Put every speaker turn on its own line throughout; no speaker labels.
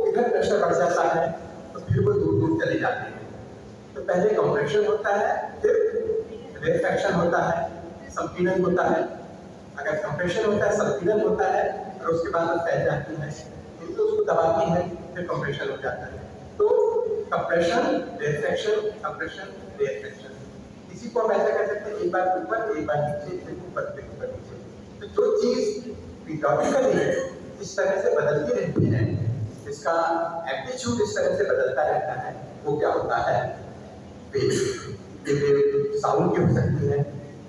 इधर प्रेशर बढ़ जाता है तो फिर वो दूर दूर चले जाते हैं। तो पहले कंप्रेशन होता है, फिर रेफ्रैक्शन होता है, संपीड़न होता है। अगर कंप्रेशन होता है, संपीड़न होता है और उसके बाद वो फैल जाती है, तो उसको दबाती है, फिर कंप्रेशन हो जाता है। तो कंप्रेशन, रेफ्रैक्शन, कंप्रेशन, रेफ्रैक्शन, इसी को हम ऐसा कर सकते हैं, एक बार ऊपर, एक बार नीचे, फिर ऊपर, फिर ऊपर नीचे। तो जो चीज पीरियोडिकली इस तरह से बदलती रहती है, इसका एम्पलीट्यूड इस तरह से बदलता रहता है, वो क्या होता है? वेव। साउंड की हो सकती है।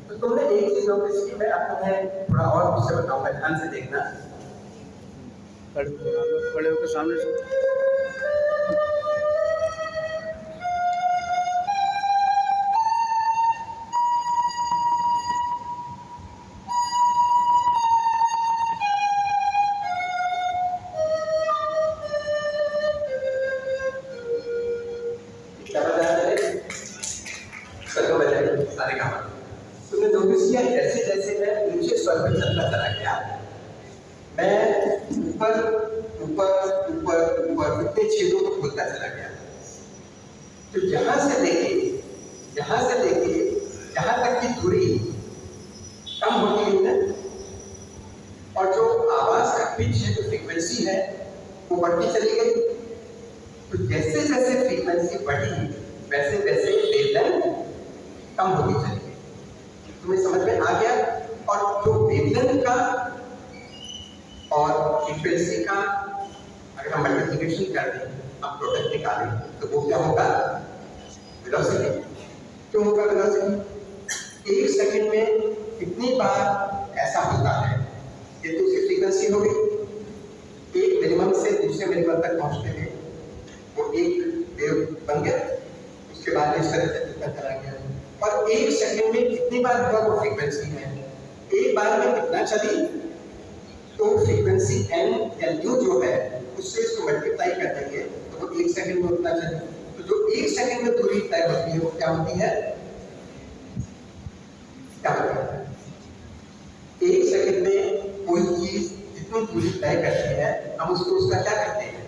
तो तुमने एक चीज नोटिस की, मैं अब तुम्हें थोड़ा और उससे बताऊंगा, ध्यान से देखना।
खड़े होकर सामने से
सारे काम तुमने नोटिस किया, जैसे जैसे मैं नीचे स्वर पर चलता चला गया, मैं ऊपर ऊपर ऊपर ऊपर इतने छेदों को खोलता चला गया। तो यहां से लेके यहां तक की दूरी कम होती है और जो आवाज का पिच है, जो फ्रीक्वेंसी है, वो बढ़ती चली गई। तो जैसे जैसे फ्रीक्वेंसी बढ़ी, वैसे वैसे वेवलेंथ कम होती चली गई। तुम्हें समझ में आ गया? और जो वेवलेंथ का और फ्रीक्वेंसी का अगर हम मल्टीप्लिकेशन कर दें, हम प्रोडक्ट निकालें, तो वो क्या होगा? वेलोसिटी। क्यों होगा वेलोसिटी? एक सेकंड में कितनी बार ऐसा होता है, ये तो उसकी फ्रीक्वेंसी हो गई। एक मिनिमम से दूसरे मिनिमम तक पहुंचते हुए वो एक वेव बन गया, उसके बाद इस तरह से चला गया। और एक सेकंड में कितनी बार हुआ, वो फ्रीक्वेंसी है। एक बार में कितना चली, तो फ्रीक्वेंसी n या u जो है, उससे इसको मल्टीप्लाई कर देंगे तो वो एक सेकंड में उतना चली। तो जो एक सेकंड में दूरी तय होती है, वो क्या होती है? क्या होता है? एक सेकंड में कोई चीज जितनी दूरी तय करती है, हम उसको उसका क्या कहते हैं?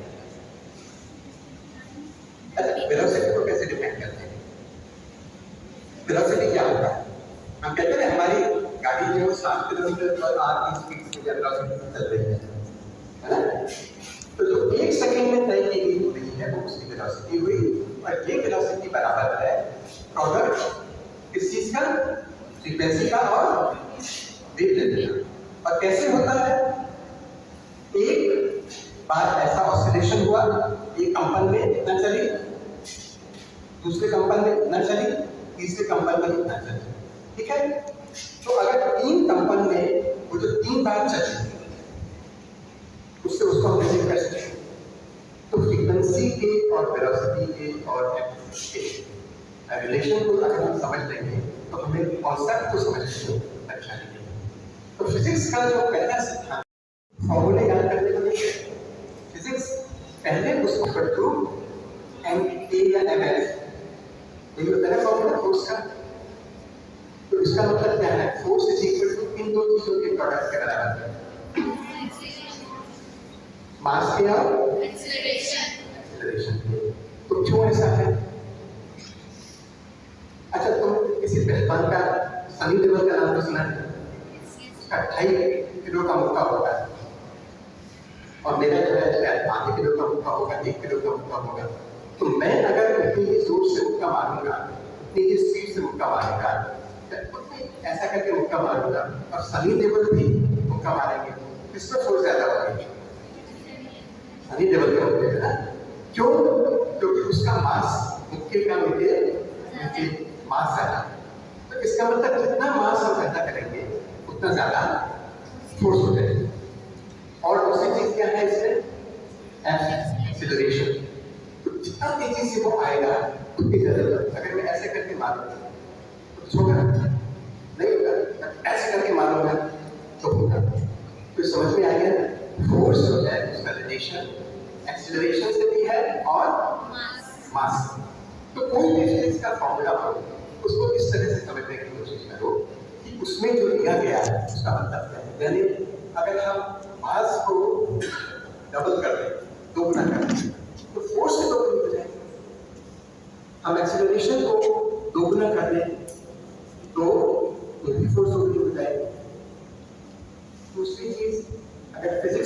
अच्छा, वेलोसिटी को कैसे डिफाइन करते हैं? वेलोसिटी क्या होता है? हम कहते हैं हमारी गाड़ी जो 7 किलोमीटर पर आवर की स्पीड से वेलोसिटी चल रही है ना? तो जो एक सेकंड में तय की गई दूरी है, वो उसकी वेलोसिटी हुई। और ये वेलोसिटी बराबर है प्रोडक्ट किस चीज का? फ्रीक्वेंसी का और वेवलेंथ का। और कैसे होता है? एक बार ऐसा ऑसिलेशन हुआ, एक कंपन में इतना चली, दूसरे कंपन में इतना चली, तीसरे कंपन में इतना चली। ठीक है? तो अगर 3 कंपन में वो जो 3 बार चली, उससे उसको हम मेजर कर सकते हैं। तो फ्रीक्वेंसी के और वेलोसिटी के और के रिलेशन को अगर हम समझ लेंगे, तो हमें कॉन्सेप्ट को समझने में अच्छा लगेगा। तो फिजिक्स का जो पहला सिद्धांत, फॉर्मूले याद करने को नहीं है। फिजिक्स पहले उसको करते एम या एम एफ, ये होता है फॉर्मूला फोर्स का। तो इसका मतलब क्या है? फोर्स इज इक्वल टू इन दो चीजों के प्रोडक्ट के बराबर है, मास के और एक्सीलरेशन के। तो क्यों ऐसा है? अच्छा, तुम किसी पहलवान का, सनी देओल का नाम तो सुना है? उसका 2.5 किलो का मुक्का होता है और मेरा जो है 5 किलो का मुक्का होगा, 1 किलो का मुक्का होगा। तो मैं अगर उतनी ही जोर से मुक्का मारूंगा, उतनी ही स्पीड से मुक्का मारूंगा, ऐसा करके मुक्का मारूंगा, और सनी देओल भी मुक्का मारेंगे, किसमें फोर्स ज्यादा होगी? सनी देओल का मुक्के है ना? क्यों? क्योंकि उसका मास मुक्के का नीचे मास ज्यादा। तो इसका मतलब जितना मास हम ज्यादा करेंगे, उतना ज्यादा फोर्स हो जाएगा। और दूसरी चीज क्या है इसमें? एक्सीलरेशन। तो जितना तेजी से वो आएगा, उतनी ज्यादा। अगर मैं ऐसे करके मारूंगा तो होगा नहीं होगा, ऐसे करके मारूंगा तो होगा। तो समझ में आ गया? फोर्स जो है उसका रिलेशन एक्सीलरेशन से भी है और मास। तो कोई भी फिजिक्स का फॉर्मूला हो, उसको इस तरह से समझने की कोशिश करो कि उसमें जो दिया गया है उसका मतलब क्या है। यानी अगर हम मास को डबल कर दें, दोगुना कर दें,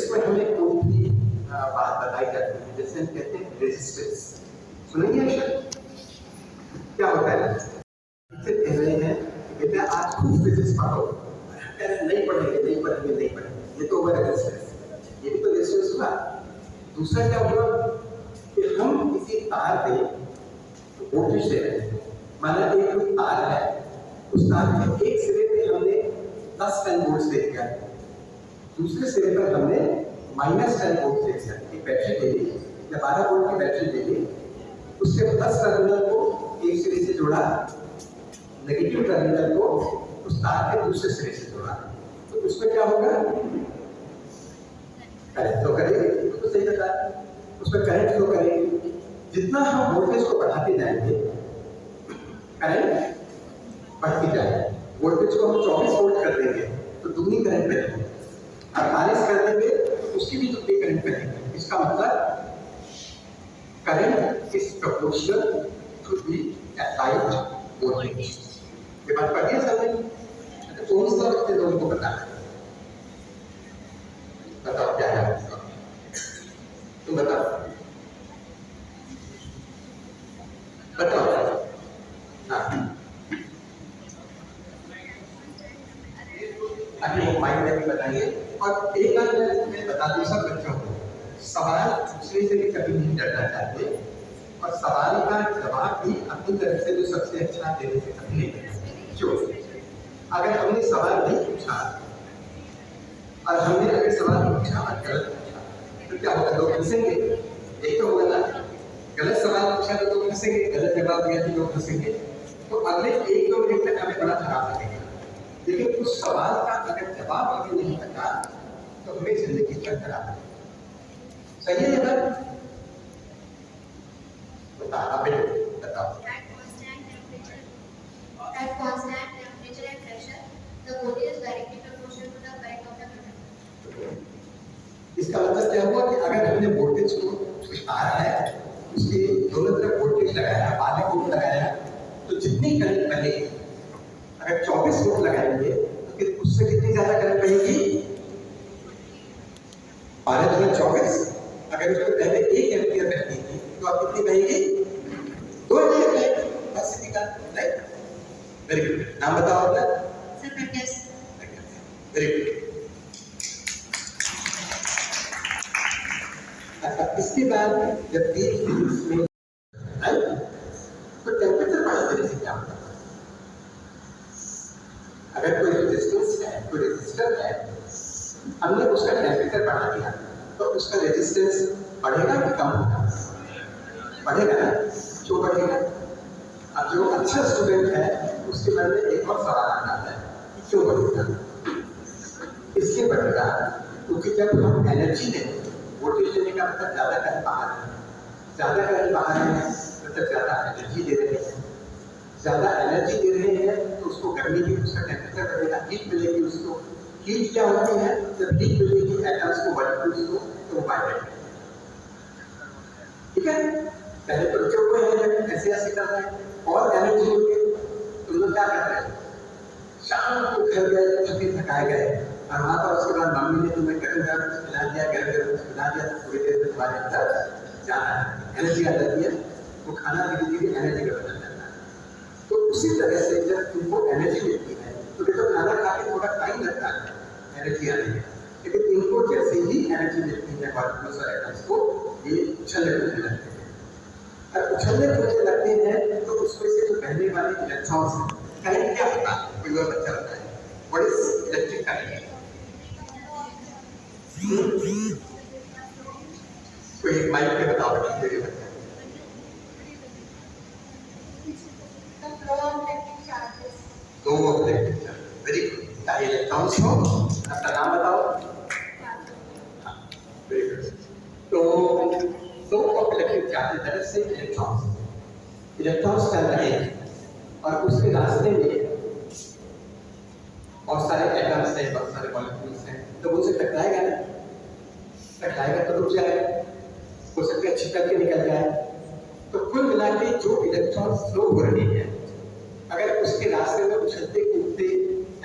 इसमें हमें कोई भी बात बताई जाती है, जैसे हम कहते हैं रेजिस्टेंस। सुनेंगे शब्द क्या होता है? इसे कह रहे हैं कि बेटा आज खूब फिजिक्स पढ़ो, कह रहे नहीं पढ़ेंगे, ये तो हुआ रेजिस्टेंस, ये भी तो रेजिस्टेंस हुआ। दूसरा क्या हुआ कि हम किसी तार पे वोल्टेज दे रहे हैं, माना एक कोई तार है, उस तार के एक सिरे पे हमने 10 10 वोल्ट दे दिया, दूसरे सिरे पर हमने -10 वोल्ट दे दिया। एक बैटरी दे दी या 12 वोल्ट की बैटरी दे दी, उसके 10 टर्मिनल को एक सिरे से जोड़ा, नेगेटिव टर्मिनल को उस तार के दूसरे सिरे से जोड़ा, तो उसमें क्या होगा? करंट फ्लो करेगी, तो सही बता, उसमें करंट फ्लो करेगी। जितना हम वोल्टेज को बढ़ाते जाएंगे करंट बढ़ती जाएगी। वोल्टेज को हम 24 वोल्ट कर देंगे तो दुगनी करंट बनेगी, 48 कर देंगे तो उसकी भी दुगनी करंट बनेगी। इसका मतलब current is proportional to the applied voltage. ये बात पढ़िए समझ में? तो कौन सा वक्त लोगों को बताना है? बताओ क्या है उसका? तुम बताओ हाँ, अपने माइंड में भी बताइए। और एक बात मैं बता दूं सब बच्चों को, सवाल पूछने से भी कभी नहीं डरना चाहिए, और सवाल का जवाब भी अपनी तरफ से जो सबसे अच्छा देने से कभी नहीं देना। क्यों? अगर हमने सवाल नहीं पूछा और हमने अगर सवाल पूछा और गलत पूछा तो क्या होगा? लोग फंसेंगे। एक तो होगा ना, गलत सवाल पूछा तो लोग फंसेंगे, गलत जवाब दिया तो लोग फंसेंगे, तो अगले 1-2 मिनट तक हमें बड़ा खराब लगेगा। लेकिन उस सवाल का अगर जवाब हमें नहीं पता तो हमें जिंदगी चल खराब है। सही है बात? बताओ
At constant temperature and pressure, the voltage is directly proportional to the current of the conductor.
इसका मतलब क्या हुआ कि अगर हमने वोल्टेज को तार है उसके दोनों तरफ वोल्टेज लगाया, 12 वोल्ट लगाया, तो जितनी करंट बनेगी, अगर 24 वोल्ट लगाएंगे तो फिर उससे कितनी ज्यादा करंट बनेगी? 12 × 24। अगर उसको पहले 1 एम्पियर बहती थी तो अब कितनी बहेगी? 2 एम्पियर बहेगी। बस इतना राइट। Very good. नाम बताओ अपना।
Sir, practice.
Very good. इसके बाद जब फिजिक्स में तो टेम्परेचर बढ़ देने से क्या होता है? अगर कोई रेजिस्टेंस है, कोई रेजिस्टर है, हमने उसका टेम्परेचर बढ़ा दिया तो उसका रेजिस्टेंस बढ़ेगा कि कम होगा? बढ़ेगा ना? क्यों बढ़ेगा? अब जो अच्छा स्टूडेंट है उसके मन में एक और सवाल आता है, क्यों बढ़ेगा? इसलिए बढ़ेगा क्योंकि जब हम एनर्जी देते हैं, वोल्टेज देने का मतलब ज्यादा करंट बाहर है, ज्यादा करंट बाहर है मतलब ज्यादा एनर्जी दे रहे हैं, ज्यादा एनर्जी दे रहे हैं तो उसको गर्मी की, उसका टेम्परेचर बढ़ेगा, हीट मिलेगी उसको। हीट क्या होती है? जब हीट मिलेगी एटम्स को, मॉलिक्यूल्स को, तो वो वाइब्रेट करेंगे। ठीक है? पहले तो जो कोई ऐसे ऐसे कर रहे हैं और एनर्जी होगी तो लोग क्या करते हैं? शाम को घर गए, थके थकाए गए, और वहां पर उसके बाद मम्मी ने तुम्हें गरम गरम खिला दिया, गरम गरम खिला दिया, तो थोड़ी देर में तुम्हारे अंदर जाना है, एनर्जी आ जाती है, वो खाना धीरे धीरे एनर्जी का बन जाता है। तो उसी तरह से जब तुमको एनर्जी मिलती है तो देखो खाना खा के थोड़ा टाइम लगता है एनर्जी आने में, लेकिन इनको जैसे ही एनर्जी मिलती है मॉलिक्यूल्स और एटम्स को, ये उछलने कूदने लगते हैं। और उछलने कूदने लगते हैं तो उसमें से जो बहने वाले इलेक्ट्रॉन्स हैं, करंट क्या होता है? कोई और बच्चा बताए, व्हाट इज इलेक्ट्रिक करंट? कोई माइक पे बताओ बेटा, मेरे बच्चे। दो इलेक्ट्रिक चार्ज। Very good. क्या इलेक्ट्रॉन्स हो? आपका नाम बताओ। Very good. तो दो इलेक्ट्रिक चार्ज तरफ से इलेक्ट्रॉन्स चल रहे हैं और उसके रास्ते में बहुत सारे एटम्स हैं, बहुत सारे मॉलिक्यूल्स हैं, तो उनसे टकराएगा ना, टकराएगा तो रुक जाएगा, हो सकता है छिटक के निकल जाए। तो कुल मिला के जो इलेक्ट्रॉन फ्लो हो रही है, अगर उसके रास्ते में उछलते कूदते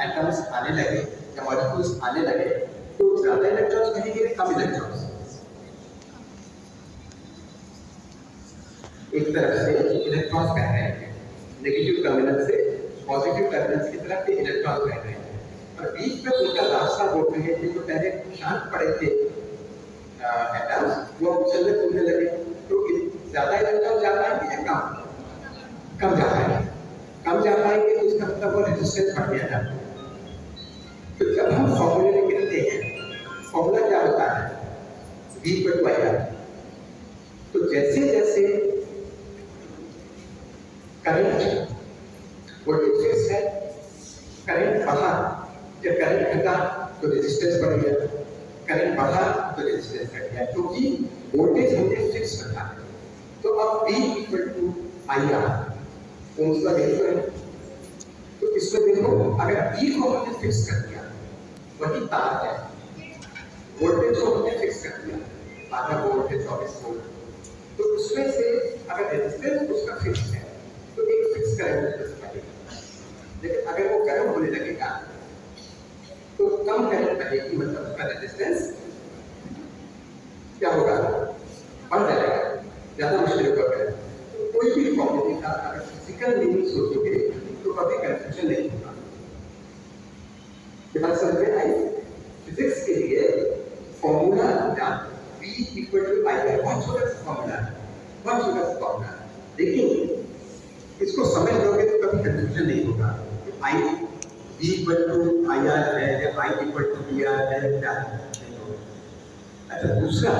एटम्स आने लगे या मॉलिक्यूल्स आने लगे तो ज्यादा इलेक्ट्रॉन्स कहेंगे कम इलेक्ट्रॉन्स। एक तरफ से इलेक्ट्रॉन्स बह रहे हैं, नेगेटिव टर्मिनल से पॉजिटिव टर्मिनल की तरफ के इलेक्ट्रॉन्स बह रहे हैं, और बीच में उनका रास्ता रोक रहे थे। जो पहले शांत पड़े थे एटम्स, वो चलने घूमने लगे। तो ज्यादा इलेक्ट्रॉन जा पाएंगे या कम जा पाएंगे? कम जा पाएंगे तो इसका मतलब वो रेजिस्टेंस बढ़ गया था। तो जब हम फॉर्मूले में लिखते हैं, फॉर्मूला क्या होता है? V/IR। तो जैसे जैसे करंट वोल्टेज फिक्स है, करंट बढ़ा, जब करंट घटा तो रेजिस्टेंस बढ़ गया, करंट बढ़ा तो रेजिस्टेंस घट गया, क्योंकि वोल्टेज हमने फिक्स रखा है। तो अब V/IR ओम्स का वैल्यू है। तो इसमें देखो, अगर V को हमने फिक्स कर दिया, वही तार है, वोल्टेज को हमने फिक्स कर दिया, आधा वोल्टेज 24 वोल्ट, तो उसमें से अगर रेजिस्टेंस उसका फिक्स है तो एक फिक्स करंट बनेगा। लेकिन अगर वो गर्म होने लगेगा तो कम करंट बनेगी, मतलब उसका रेजिस्टेंस क्या होगा? बढ़ जाएगा, ज्यादा मुश्किल होगा। तो कोई भी फॉर्मूले का अगर फिजिकल मीनिंग सोचोगे तो कभी कंफ्यूजन नहीं होगा। बात समझ में आई? फिजिक्स के लिए फॉर्मूला V/IR बहुत छोटा सा फॉर्मूला है, बहुत छोटा सा फॉर्मूला है, लेकिन इसको समझ लोगे तो कभी कंफ्यूजन नहीं होगा कि V/IR है या I/VR है, क्या है। अच्छा, दूसरा